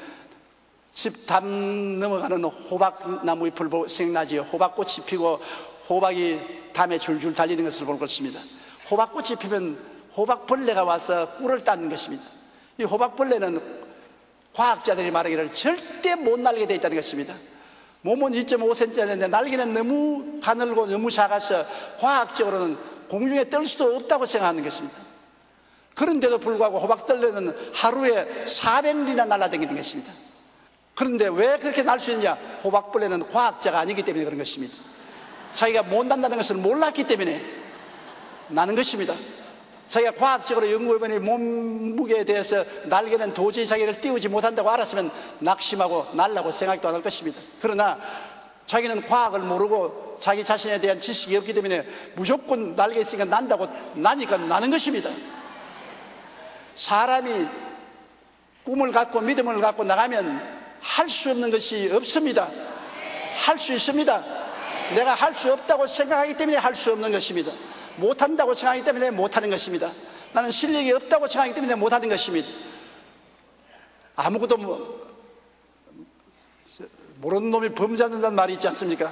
집 담 넘어가는 호박나무 잎을 생각나지요. 호박꽃이 피고 호박이 담에 줄줄 달리는 것을 볼 것입니다. 호박꽃이 피면 호박벌레가 와서 꿀을 따는 것입니다. 이 호박벌레는 과학자들이 말하기를 절대 못 날게 되어 있다는 것입니다. 몸은 2.5cm인데 날개는 너무 가늘고 너무 작아서 과학적으로는 공중에 뜰 수도 없다고 생각하는 것입니다. 그런데도 불구하고 호박벌레는 하루에 400리나 날아다니는 것입니다. 그런데 왜 그렇게 날 수 있느냐? 호박벌레는 과학자가 아니기 때문에 그런 것입니다. 자기가 못 난다는 것을 몰랐기 때문에 나는 것입니다. 자기가 과학적으로 연구해보니 몸무게에 대해서 날개는 도저히 자기를 띄우지 못한다고 알았으면 낙심하고 날라고 생각도 안 할 것입니다. 그러나 자기는 과학을 모르고 자기 자신에 대한 지식이 없기 때문에 무조건 날개 있으니까 난다고 나니까 나는 것입니다. 사람이 꿈을 갖고 믿음을 갖고 나가면 할 수 없는 것이 없습니다. 할 수 있습니다. 내가 할 수 없다고 생각하기 때문에 할 수 없는 것입니다. 못한다고 생각하기 때문에 못하는 것입니다. 나는 실력이 없다고 생각하기 때문에 못하는 것입니다. 아무것도 모르는 놈이 범 잡는다는 말이 있지 않습니까?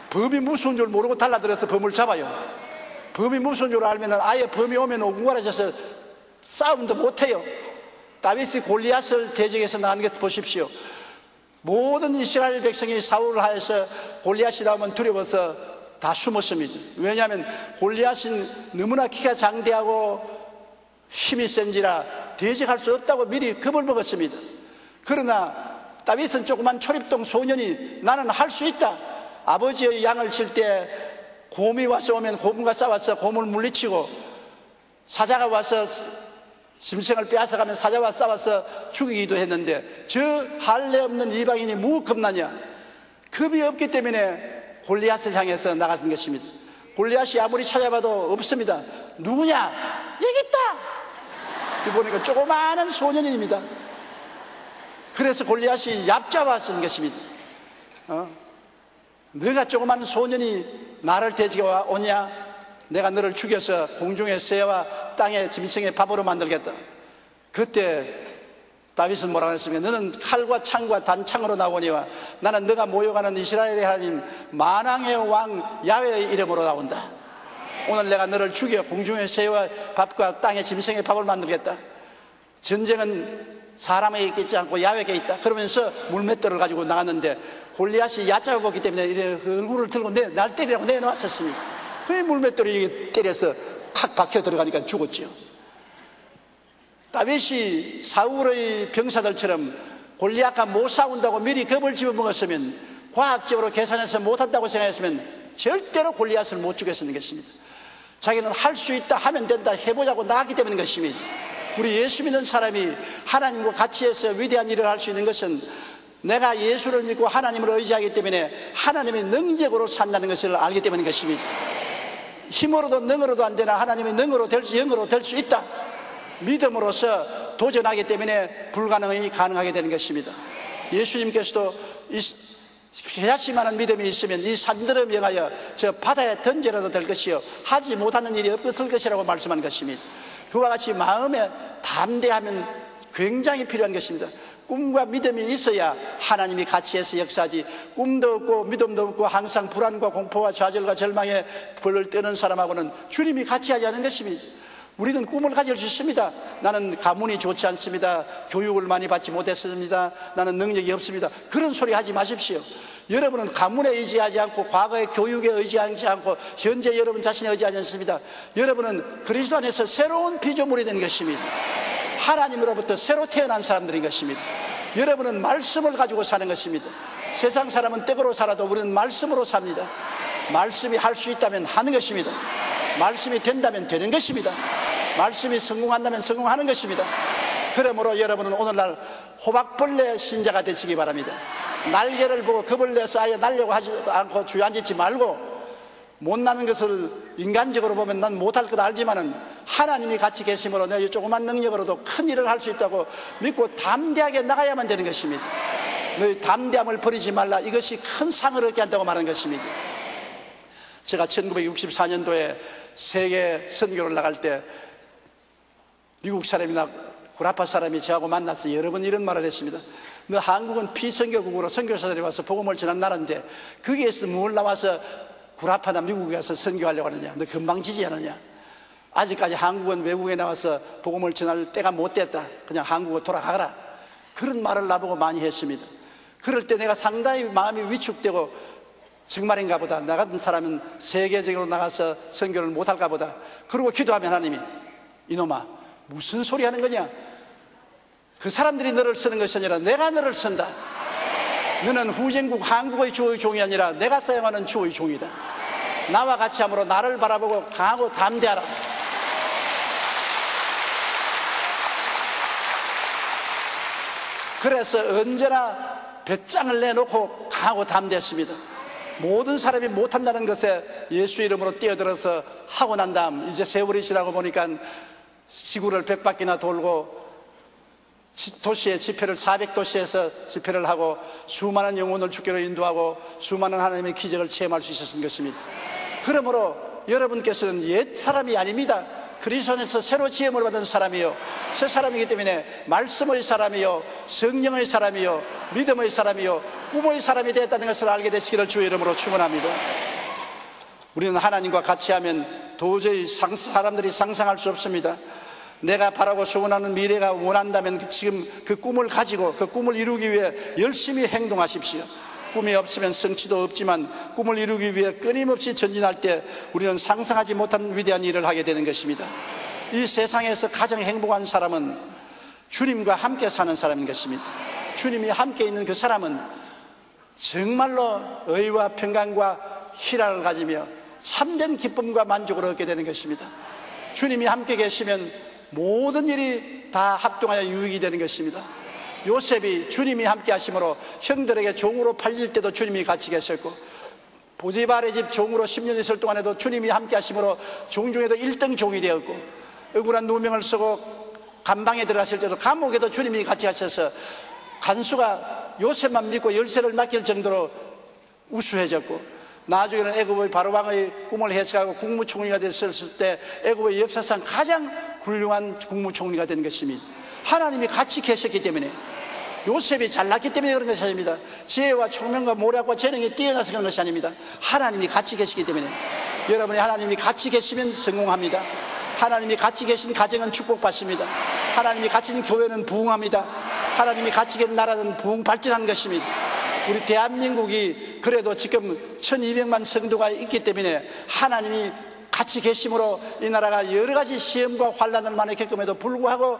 범이 무서운 줄 모르고 달라들어서 범을 잡아요. 범이 무서운 줄 알면 아예 범이 오면 오구가라져서 싸움도 못해요. 다윗이 골리앗을 대적해서 나가는 것을 보십시오. 모든 이스라엘 백성이 사울을 하여서 골리앗이 나오면 두려워서 다 숨었습니다. 왜냐하면 골리앗은 너무나 키가 장대하고 힘이 센지라 대적할 수 없다고 미리 겁을 먹었습니다. 그러나 다윗은 조그만 초립동 소년이 나는 할 수 있다. 아버지의 양을 칠 때 곰이 와서 오면 곰과 싸워서 곰을 물리치고, 사자가 와서 짐승을 빼앗아가면 사자와 싸워서 죽이기도 했는데 저 할례 없는 이방인이 뭐 겁나냐? 겁이 없기 때문에 골리앗을 향해서 나가는 것입니다. 골리앗이 아무리 찾아봐도 없습니다. 누구냐? 여기 있다. 보니까 조그마한 소년입니다. 그래서 골리앗이 얕잡아쓰는 것입니다. 너가 조그마한 소년이 나를 대지게 오냐? 내가 너를 죽여서 공중의 새와 땅의 짐승의 밥으로 만들겠다. 그때 다윗은 뭐라고 했습니까? 너는 칼과 창과 단창으로 나오니와 나는 너가 모여가는 이스라엘의 하나님 만왕의 왕 야훼의 이름으로 나온다. 오늘 내가 너를 죽여 공중의 새와 밥과 땅의 짐승의 밥을 만들겠다. 전쟁은 사람에게 있지 않고 야훼에게 있다. 그러면서 물맷돌을 가지고 나갔는데 골리앗이 얕잡아 보기 때문에 이래 얼굴을 들고 날 때리라고 내놓았었습니다. 그 물맷돌이 때려서 탁 박혀 들어가니까 죽었지요. 다윗이 사울의 병사들처럼 골리앗과 못 싸운다고 미리 겁을 집어먹었으면, 과학적으로 계산해서 못한다고 생각했으면 절대로 골리앗을 못 죽였는 것입니다. 자기는 할 수 있다, 하면 된다, 해보자고 나갔기 때문인 것입니다. 우리 예수 믿는 사람이 하나님과 같이 해서 위대한 일을 할 수 있는 것은 내가 예수를 믿고 하나님을 의지하기 때문에 하나님의 능력으로 산다는 것을 알기 때문인 것입니다. 힘으로도 능으로도 안 되나 하나님의 영으로 될 수 있다. 믿음으로써 도전하기 때문에 불가능이 가능하게 되는 것입니다. 예수님께서도 회자심하는 믿음이 있으면 이 산들을 명하여 저 바다에 던져라도 될 것이요 하지 못하는 일이 없을 것이라고 말씀한 것입니다. 그와 같이 마음에 담대하면 굉장히 필요한 것입니다. 꿈과 믿음이 있어야 하나님이 같이 해서 역사하지, 꿈도 없고 믿음도 없고 항상 불안과 공포와 좌절과 절망에 벌을 떠는 사람하고는 주님이 같이 하지 않은 것입니다. 우리는 꿈을 가질 수 있습니다. 나는 가문이 좋지 않습니다. 교육을 많이 받지 못했습니다. 나는 능력이 없습니다. 그런 소리 하지 마십시오. 여러분은 가문에 의지하지 않고 과거의 교육에 의지하지 않고 현재 여러분 자신에 의지하지 않습니다. 여러분은 그리스도 안에서 새로운 피조물이 된 것입니다. 하나님으로부터 새로 태어난 사람들인 것입니다. 여러분은 말씀을 가지고 사는 것입니다. 세상 사람은 떡으로 살아도 우리는 말씀으로 삽니다. 말씀이 할 수 있다면 하는 것입니다. 말씀이 된다면 되는 것입니다. 말씀이 성공한다면 성공하는 것입니다. 그러므로 여러분은 오늘날 호박벌레 신자가 되시기 바랍니다. 날개를 보고 겁을 내서 아예 날려고 하지 않고 주저앉지 말고, 못나는 것을 인간적으로 보면 난 못할 것 알지만은 하나님이 같이 계심으로 내 조그만 능력으로도 큰 일을 할 수 있다고 믿고 담대하게 나가야만 되는 것입니다. 너희 담대함을 버리지 말라. 이것이 큰 상을 얻게 한다고 말하는 것입니다. 제가 1964년도에 세계 선교를 나갈 때 미국 사람이나 구라파 사람이 저하고 만나서 여러 번 이런 말을 했습니다. 너 한국은 비선교국으로 선교사들이 와서 복음을 전한 나라인데 거기에서 뭘 나와서 구라파나 미국에 가서 선교하려고 하느냐? 너 금방 지지 않느냐? 아직까지 한국은 외국에 나와서 복음을 전할 때가 못 됐다. 그냥 한국으로 돌아가거라. 그런 말을 나보고 많이 했습니다. 그럴 때 내가 상당히 마음이 위축되고, 정말인가 보다, 나 같은 사람은 세계적으로 나가서 선교를 못할까 보다. 그러고 기도하면 하나님이, 이놈아 무슨 소리 하는 거냐? 그 사람들이 너를 쓰는 것이 아니라 내가 너를 쓴다. 너는 후진국 한국의 주의 종이 아니라 내가 사용하는 주의 종이다. 나와 같이 함으로 나를 바라보고 강하고 담대하라. 그래서 언제나 배짱을 내놓고 강하고 담대했습니다. 모든 사람이 못한다는 것에 예수 이름으로 뛰어들어서 하고 난 다음 이제 세월이 지나고 보니까 지구를 100바퀴나 돌고 도시의 집회를 400도시에서 집회를 하고 수많은 영혼을 주께로 인도하고 수많은 하나님의 기적을 체험할 수 있었던 것입니다. 그러므로 여러분께서는 옛 사람이 아닙니다. 그리스도 안에서 새로 지음을 받은 사람이요 새 사람이기 때문에 말씀의 사람이요 성령의 사람이요 믿음의 사람이요 꿈의 사람이 되었다는 것을 알게 되시기를 주의 이름으로 축원합니다. 우리는 하나님과 같이 하면 도저히 사람들이 상상할 수 없습니다. 내가 바라고 소원하는 미래가 원한다면 지금 그 꿈을 가지고 그 꿈을 이루기 위해 열심히 행동하십시오. 꿈이 없으면 성취도 없지만 꿈을 이루기 위해 끊임없이 전진할 때 우리는 상상하지 못한 위대한 일을 하게 되는 것입니다. 이 세상에서 가장 행복한 사람은 주님과 함께 사는 사람인 것입니다. 주님이 함께 있는 그 사람은 정말로 의와 평강과 희락을 가지며 참된 기쁨과 만족을 얻게 되는 것입니다. 주님이 함께 계시면 모든 일이 다 합동하여 유익이 되는 것입니다. 요셉이 주님이 함께 하심으로 형들에게 종으로 팔릴 때도 주님이 같이 계셨고, 보디발의 집 종으로 10년 있을 동안에도 주님이 함께 하심으로 종 중에도 1등 종이 되었고, 억울한 누명을 쓰고 감방에 들어갔을 때도 감옥에도 주님이 같이 하셔서 간수가 요셉만 믿고 열쇠를 맡길 정도로 우수해졌고, 나중에는 애굽의 바로왕의 꿈을 해석하고 국무총리가 됐을 때 애굽의 역사상 가장 훌륭한 국무총리가 된 것입니다. 하나님이 같이 계셨기 때문에, 요셉이 잘났기 때문에 그런 것이 아닙니다. 지혜와 총명과 모략과 재능이 뛰어나서 그런 것이 아닙니다. 하나님이 같이 계시기 때문에 여러분이 하나님이 같이 계시면 성공합니다. 하나님이 같이 계신 가정은 축복받습니다. 하나님이 같이 있는 교회는 부흥합니다. 하나님이 같이 계신 나라는 부흥 발전하는 것입니다. 우리 대한민국이 그래도 지금 1200만 성도가 있기 때문에 하나님이 같이 계심으로 이 나라가 여러 가지 시험과 환난을 많이 겪음에도 불구하고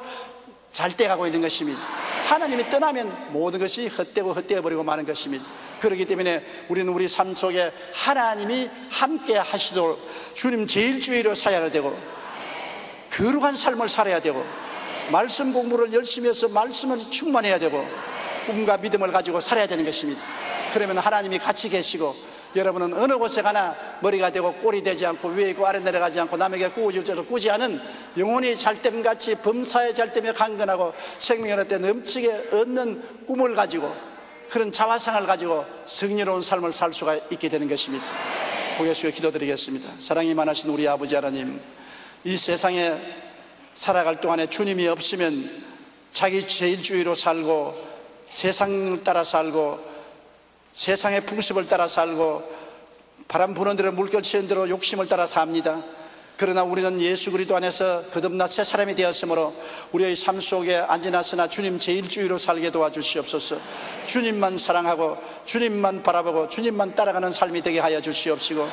잘 돼가고 있는 것입니다. 하나님이 떠나면 모든 것이 헛되고 헛되어버리고 마는 것입니다. 그렇기 때문에 우리는 우리 삶 속에 하나님이 함께 하시도록 주님 제일주의로 살아야 되고, 거룩한 삶을 살아야 되고, 말씀 공부를 열심히 해서 말씀을 충만해야 되고, 꿈과 믿음을 가지고 살아야 되는 것입니다. 그러면 하나님이 같이 계시고, 여러분은 어느 곳에 가나 머리가 되고 꼴이 되지 않고 위에 있고 아래 내려가지 않고 남에게 꾸어질 줄도 꾸지 않은 영혼이 잘됨같이 범사에 잘되며 강건하고 생명을 얻되 넘치게 얻는 꿈을 가지고, 그런 자화상을 가지고 승리로운 삶을 살 수가 있게 되는 것입니다. 고개 숙여 기도드리겠습니다. 사랑이 많으신 우리 아버지 하나님, 이 세상에 살아갈 동안에 주님이 없으면 자기 제일주의로 살고, 세상을 따라 살고, 세상의 풍습을 따라 살고, 바람 부는 대로 물결 치는 대로 욕심을 따라 삽니다. 그러나 우리는 예수 그리스도 안에서 거듭나 새 사람이 되었으므로 우리의 삶 속에 안지나서나 주님 제일주의로 살게 도와주시옵소서. 주님만 사랑하고 주님만 바라보고 주님만 따라가는 삶이 되게 하여 주시옵시고,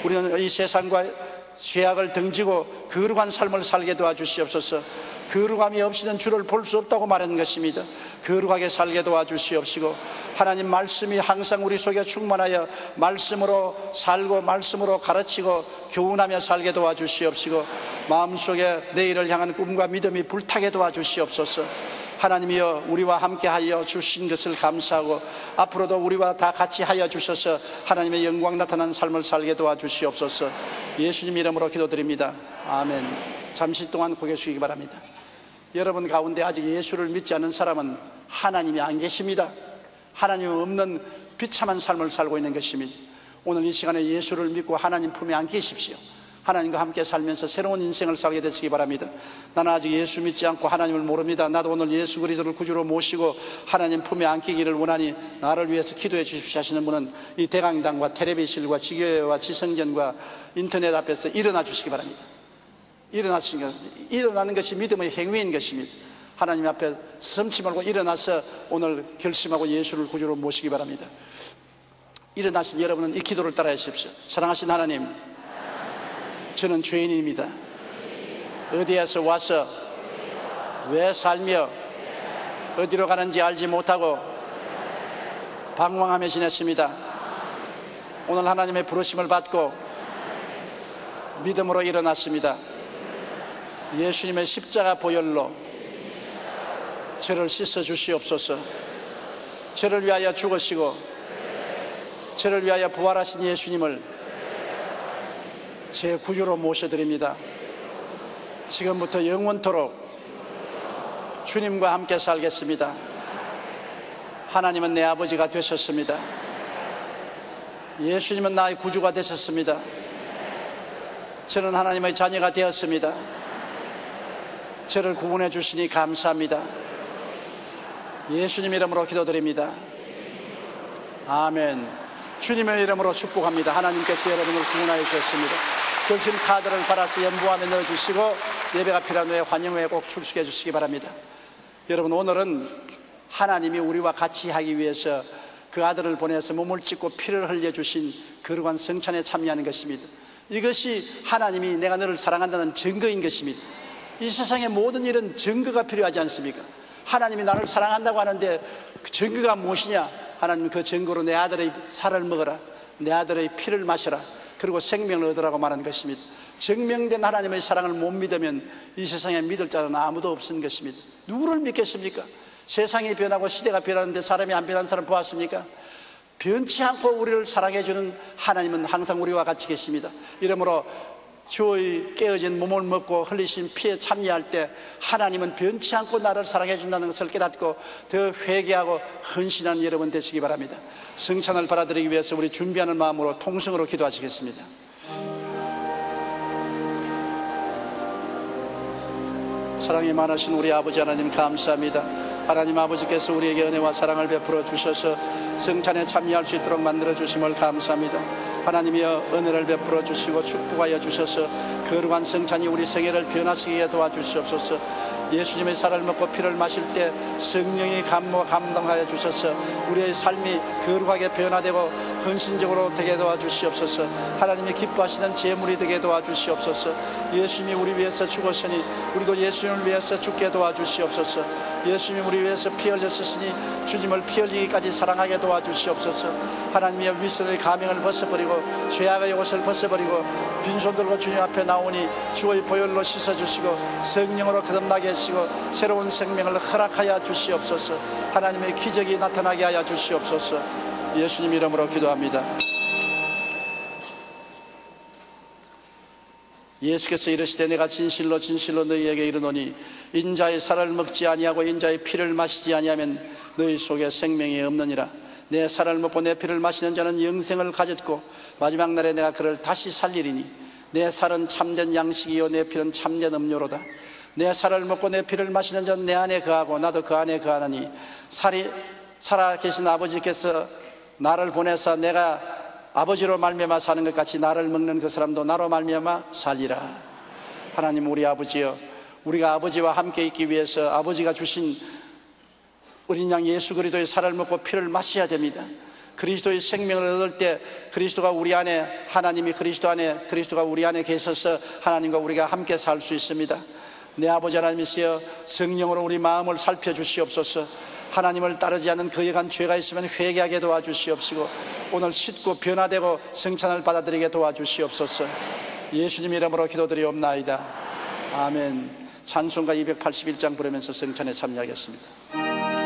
우리는 이 세상과 죄악을 등지고 거룩한 삶을 살게 도와주시옵소서. 거룩함이 없이는 주를 볼 수 없다고 말하는 것입니다. 거룩하게 살게 도와주시옵시고, 하나님 말씀이 항상 우리 속에 충만하여 말씀으로 살고 말씀으로 가르치고 교훈하며 살게 도와주시옵시고, 마음속에 내일을 향한 꿈과 믿음이 불타게 도와주시옵소서. 하나님이여, 우리와 함께 하여 주신 것을 감사하고 앞으로도 우리와 다 같이 하여 주셔서 하나님의 영광 나타나는 삶을 살게 도와주시옵소서. 예수님 이름으로 기도드립니다. 아멘. 잠시 동안 고개 숙이기 바랍니다. 여러분 가운데 아직 예수를 믿지 않는 사람은 하나님이 안 계십니다. 하나님 없는 비참한 삶을 살고 있는 것입니다. 오늘 이 시간에 예수를 믿고 하나님 품에 안기십시오. 하나님과 함께 살면서 새로운 인생을 살게 되시기 바랍니다. 나는 아직 예수 믿지 않고 하나님을 모릅니다. 나도 오늘 예수 그리스도를 구주로 모시고 하나님 품에 안기기를 원하니 나를 위해서 기도해 주십시오 하시는 분은 이 대강당과 텔레비실과 지교회와 지성전과 인터넷 앞에서 일어나 주시기 바랍니다. 일어나는 것이 믿음의 행위인 것입니다. 하나님 앞에 섬지 말고 일어나서 오늘 결심하고 예수를 구주로 모시기 바랍니다. 일어나신 여러분은 이 기도를 따라 하십시오. 사랑하신 하나님, 저는 죄인입니다. 어디에서 와서 왜 살며 어디로 가는지 알지 못하고 방황하며 지냈습니다. 오늘 하나님의 부르심을 받고 믿음으로 일어났습니다. 예수님의 십자가 보혈로 저를 씻어 주시옵소서. 저를 위하여 죽으시고 저를 위하여 부활하신 예수님을 제 구주로 모셔드립니다. 지금부터 영원토록 주님과 함께 살겠습니다. 하나님은 내 아버지가 되셨습니다. 예수님은 나의 구주가 되셨습니다. 저는 하나님의 자녀가 되었습니다. 저를 구원해 주시니 감사합니다. 예수님 이름으로 기도드립니다. 아멘. 주님의 이름으로 축복합니다. 하나님께서 여러분을 구원하여 주셨습니다. 결심 카드를 받아서 연부함에 넣어주시고 예배가 필요한 후에 환영 후에 꼭 출석해 주시기 바랍니다. 여러분, 오늘은 하나님이 우리와 같이 하기 위해서 그 아들을 보내서 몸을 찢고 피를 흘려주신 거룩한 성찬에 참여하는 것입니다. 이것이 하나님이 내가 너를 사랑한다는 증거인 것입니다. 이 세상의 모든 일은 증거가 필요하지 않습니까? 하나님이 나를 사랑한다고 하는데 그 증거가 무엇이냐? 하나님 그 증거로 내 아들의 살을 먹어라, 내 아들의 피를 마셔라, 그리고 생명을 얻으라고 말하는 것입니다. 증명된 하나님의 사랑을 못 믿으면 이 세상에 믿을 자는 아무도 없는 것입니다. 누구를 믿겠습니까? 세상이 변하고 시대가 변하는데 사람이 안 변한 사람 보았습니까? 변치 않고 우리를 사랑해 주는 하나님은 항상 우리와 같이 계십니다. 이러므로 주의 깨어진 몸을 먹고 흘리신 피에 참여할 때 하나님은 변치 않고 나를 사랑해 준다는 것을 깨닫고 더 회개하고 헌신하는 여러분 되시기 바랍니다. 성찬을 받아들이기 위해서 우리 준비하는 마음으로 통성으로 기도하시겠습니다. 사랑이 많으신 우리 아버지 하나님 감사합니다. 하나님 아버지께서 우리에게 은혜와 사랑을 베풀어 주셔서 성찬에 참여할 수 있도록 만들어 주심을 감사합니다. 하나님이여 은혜를 베풀어 주시고 축복하여 주셔서 거룩한 성찬이 우리 생애를 변화시키게 도와주시옵소서. 예수님의 살을 먹고 피를 마실 때 성령이 감동하여 주셔서 우리의 삶이 거룩하게 변화되고 헌신적으로 되게 도와주시옵소서. 하나님이 기뻐하시는 제물이 되게 도와주시옵소서. 예수님이 우리 위해서 죽었으니 우리도 예수님을 위해서 죽게 도와주시옵소서. 예수님이 우리 위해서 피 흘렸으니 주님을 피 흘리기까지 사랑하게 도와주시옵소서. 하나님의 위선의 가명을 벗어버리고 죄악의 옷을 벗어버리고 빈손 들고 주님 앞에 나오니 주의 보혈로 씻어주시고 성령으로 거듭나게 하시고 새로운 생명을 허락하여 주시옵소서. 하나님의 기적이 나타나게 하여 주시옵소서. 예수님 이름으로 기도합니다. 예수께서 이르시되 내가 진실로 진실로 너희에게 이르노니 인자의 살을 먹지 아니하고 인자의 피를 마시지 아니하면 너희 속에 생명이 없느니라. 내 살을 먹고 내 피를 마시는 자는 영생을 가졌고 마지막 날에 내가 그를 다시 살리리니 내 살은 참된 양식이요 내 피는 참된 음료로다. 내 살을 먹고 내 피를 마시는 자는 내 안에 거하고 나도 그 안에 거하나니 살아계신 아버지께서 나를 보내서 내가 아버지로 말미암아 사는 것 같이 나를 먹는 그 사람도 나로 말미암아 살리라. 하나님 우리 아버지여, 우리가 아버지와 함께 있기 위해서 아버지가 주신 어린 양 예수 그리스도의 살을 먹고 피를 마셔야 됩니다. 그리스도의 생명을 얻을 때 그리스도가 우리 안에, 하나님이 그리스도 안에, 그리스도가 우리 안에 계셔서 하나님과 우리가 함께 살 수 있습니다. 내 아버지 하나님이시여, 성령으로 우리 마음을 살펴주시옵소서. 하나님을 따르지 않는 거역한 죄가 있으면 회개하게 도와주시옵시고 오늘 씻고 변화되고 성찬을 받아들이게 도와주시옵소서. 예수님 이름으로 기도드리옵나이다. 아멘. 찬송가 281장 부르면서 성찬에 참여하겠습니다. 하나님의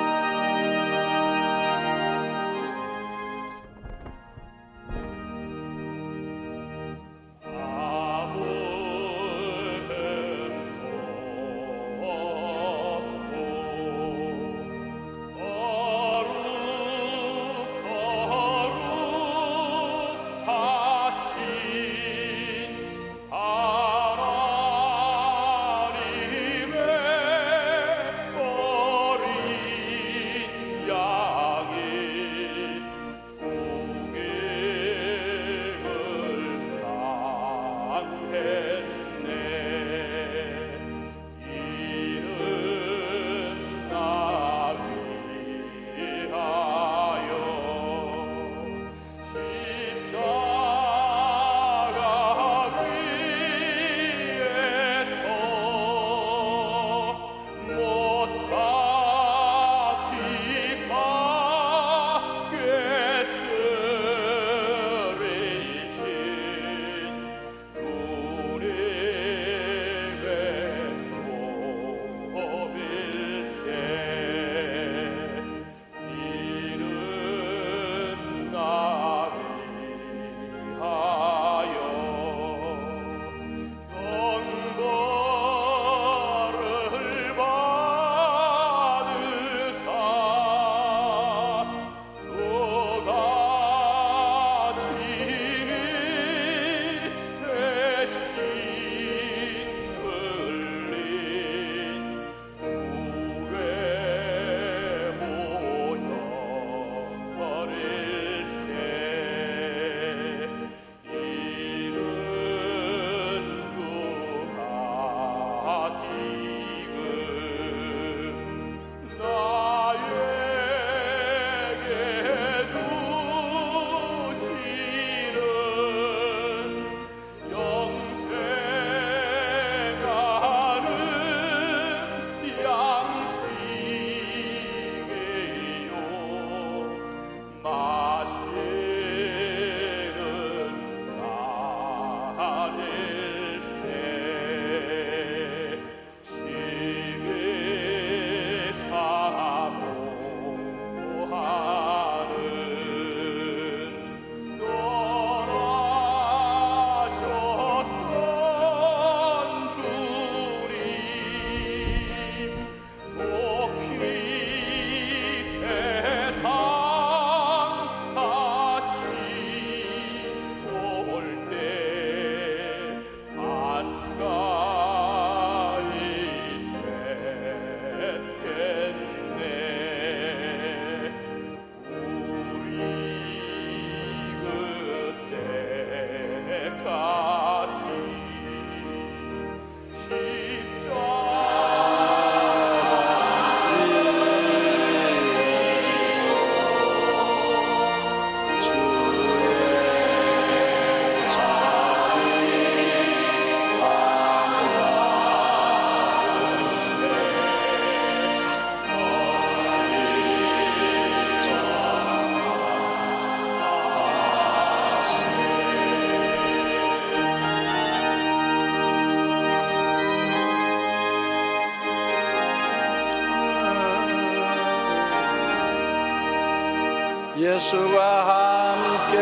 예수가 함께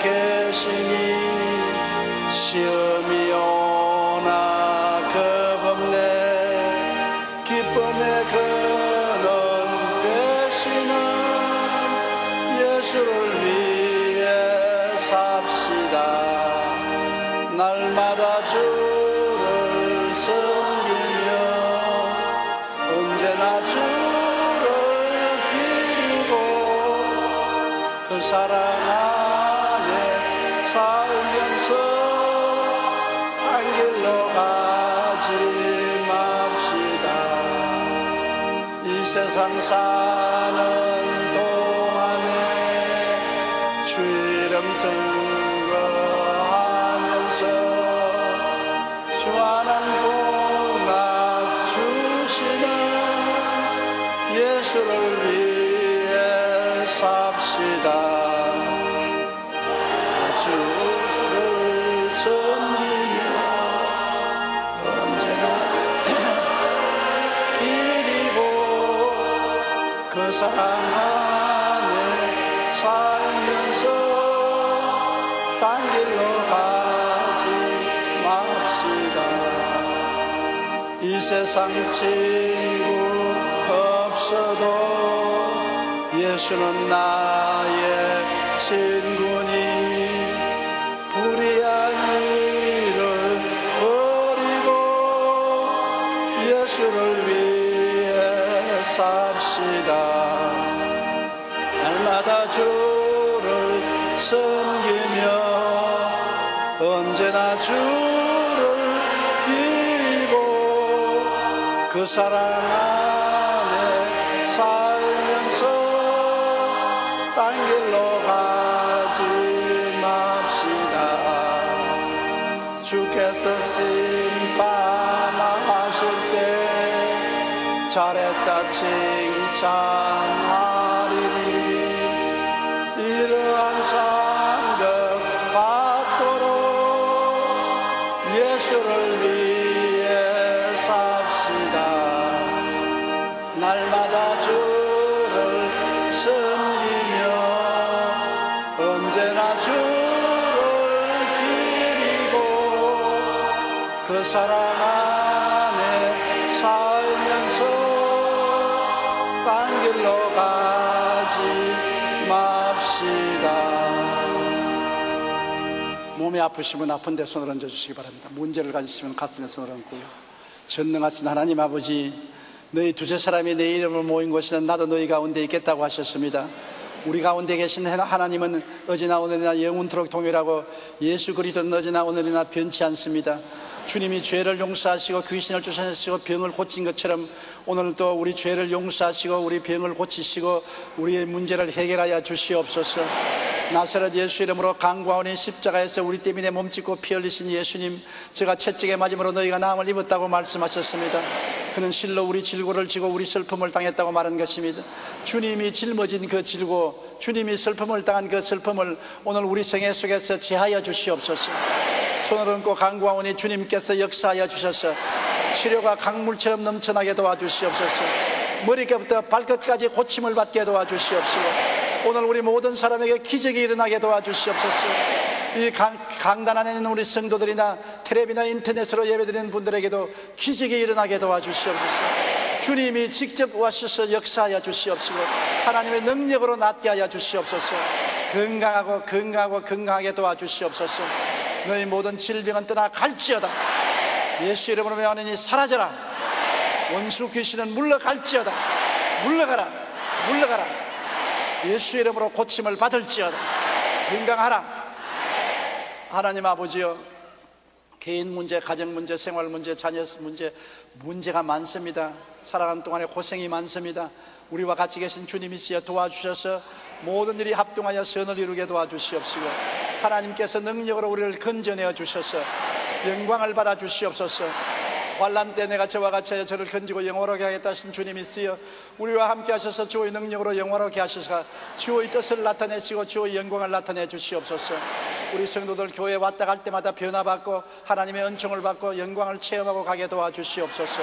계시니 시험이 오나 겁없네. 기쁨의 근원 되시는 예수를 위해 삽시다. 날마다 주를 섬기며 언제나 주를 기리고 그 사랑 안에 살면서 딴 길로 가지 맙시다. 이 세상 사는 동안에 주 이름 증거하면서 주안한 복락 주시는 예수를 위해 삽시다. 주를 섬기며 언제나 기리고 그 사랑 안에 살면서 딴 길로 가지 맙시다. 이 세상 친구 없어도 예수는 나의 친구니 불의한 일을 버리고 예수를 위해 삽시다. 날마다 주를 섬기며 언제나 주를 기리고 그 사랑 안에 살면서 딴 길로 가지 맙시다. 주께서 심판하실 때 잘했다 칭찬하리니 이러한 상급 받도록 예수를 위해 삽시다. 날마다 주를 섬기며 언제나 주를 기리고 그 사랑 안에 살면서 딴 길로 가지 맙시다. 몸이 아프시면 아픈 데 손을 얹어주시기 바랍니다. 문제를 가지시면 가슴에 손을 얹고요. 전능하신 하나님 아버지, 너희 두세 사람이 내 이름으로 모인 곳에는 나도 너희 가운데 있겠다고 하셨습니다. 우리 가운데 계신 하나님은 어제나 오늘이나 영원토록 동일하고 예수 그리스도는 어제나 오늘이나 변치 않습니다. 주님이 죄를 용서하시고 귀신을 쫓아내시고 병을 고친 것처럼 오늘도 우리 죄를 용서하시고 우리 병을 고치시고 우리의 문제를 해결하여 주시옵소서. 나사렛 예수 이름으로 강구하오니 십자가에서 우리 때문에 몸짓고 피 흘리신 예수님, 제가 채찍에 맞음으로 너희가 나음을 입었다고 말씀하셨습니다. 그는 실로 우리 질고를 지고 우리 슬픔을 당했다고 말한 것입니다. 주님이 짊어진 그 질고, 주님이 슬픔을 당한 그 슬픔을 오늘 우리 생애 속에서 제하여 주시옵소서. 손을 얹고 간구하오니 주님께서 역사하여 주셔서 치료가 강물처럼 넘쳐나게 도와주시옵소서. 머리끝부터 발끝까지 고침을 받게 도와주시옵시고 오늘 우리 모든 사람에게 기적이 일어나게 도와주시옵소서. 이 강단 안에 있는 우리 성도들이나 텔레비나 인터넷으로 예배드리는 분들에게도 기적이 일어나게 도와주시옵소서. 주님이 직접 와셔서 역사하여 주시옵시고 하나님의 능력으로 낫게 하여 주시옵소서. 건강하게 도와주시옵소서. 너희 모든 질병은 떠나갈지어다. 예수 이름으로 명하노니 사라져라. 원수 귀신은 물러갈지어다. 물러가라. 예수 이름으로 고침을 받을지어다. 건강하라. 하나님 아버지여, 개인 문제, 가정 문제, 생활 문제, 자녀 문제, 문제가 많습니다. 살아가는 동안에 고생이 많습니다. 우리와 같이 계신 주님이시여 도와주셔서 모든 일이 합동하여 선을 이루게 도와주시옵시고 하나님께서 능력으로 우리를 건져내어 주셔서 영광을 받아 주시옵소서. 환난 때 내가 저와 같이 하여 저를 건지고 영원하게 하겠다 하신 주님이시여 우리와 함께 하셔서 주의 능력으로 영원하게 하셔서 주의 뜻을 나타내시고 주의 영광을 나타내 주시옵소서. 우리 성도들 교회에 왔다 갈 때마다 변화받고 하나님의 은총을 받고 영광을 체험하고 가게 도와주시옵소서.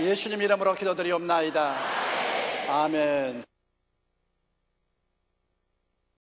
예수님 이름으로 기도드리옵나이다. 아멘.